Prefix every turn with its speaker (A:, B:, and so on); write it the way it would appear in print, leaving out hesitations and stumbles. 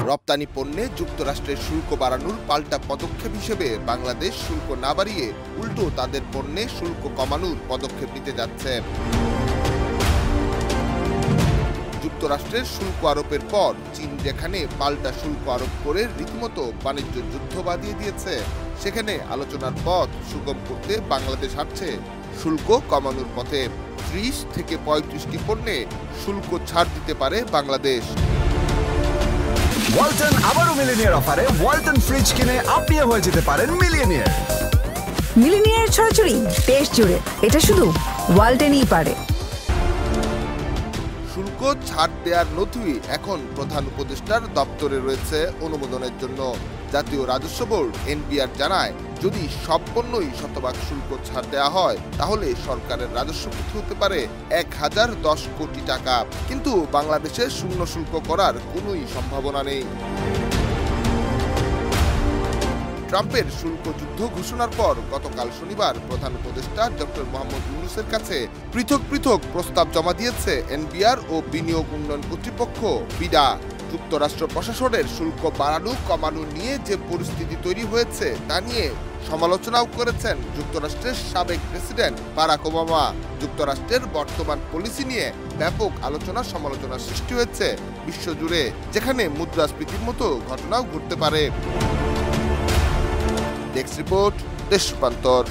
A: রপ্তানি পণ্যে যুক্তরাষ্ট্রের শুল্ক বাড়ানোর পাল্টা পদক্ষেপ হিসেবে বাংলাদেশ শুল্ক না বাড়িয়ে উল্টো তাদের পণ্যে শুল্ক কমানোর পদক্ষেপ নিতে যাচ্ছে। যুক্তরাষ্ট্রের শুল্ক আরোপের পর চীন যেখানে পাল্টা শুল্ক আরোপ করে রীতিমতো বাণিজ্য যুদ্ধ বাঁধিয়ে দিয়েছে, সেখানে আলোচনার পথ সুগম করতে বাংলাদেশ হাঁটছে শুল্ক কমানোর পথে। ৩০ থেকে ৩৫টি পণ্যে শুল্ক ছাড় দিতে পারে বাংলাদেশ।
B: ওয়ালটন আবারও মিলিনিয়ার অফারে ওয়ালটন ফ্রিজ কিনে আপনিও হয়ে যেতে পারেন মিলিয়নিয়ার।
C: মিলিনিয়ার ছড়াছড়ি দেশ জুড়ে, এটা শুধু ওয়ালটনই পারে।
A: শুল্ক ছাড় দেওয়ার নথি এখন প্রধান উপদেষ্টার দপ্তরে রয়েছে অনুমোদনের জন্য। জাতীয় রাজস্ব বোর্ড এনবিআর জানায়, যদি সব পণ্যই শতভাগ শুল্ক ছাড় দেওয়া হয় তাহলে সরকারের রাজস্ব ক্ষতি হতে পারে 1010 কোটি টাকা। কিন্তু বাংলাদেশে শূন্য শুল্ক করার কোনোই সম্ভাবনা নেই। ট্রাম্পের শুল্ক যুদ্ধ ঘোষণার পর গতকাল শনিবার প্রধান উপদেষ্টা ডক্টর মোহাম্মদ ইউনূসের কাছে পৃথক পৃথক প্রস্তাব জমা দিয়েছে এনবিআর ও বিনিয়োগ উন্নয়ন কর্তৃপক্ষ বিডা। যুক্তরাষ্ট্র প্রশাসনের শুল্ক বাড়ানো কমানো নিয়ে যে পরিস্থিতি তৈরি হয়েছে তা নিয়ে সমালোচনাও করেছেন যুক্তরাষ্ট্রের সাবেক প্রেসিডেন্ট বারাক ওবামা। যুক্তরাষ্ট্রের বর্তমান পলিসি নিয়ে ব্যাপক আলোচনা সমালোচনা সৃষ্টি হয়েছে বিশ্বজুড়ে, যেখানে মুদ্রাস্ফীতির মতো ঘটনাও ঘটতে পারে। ডেস্ক রিপোর্ট, দেশ রূপান্তর।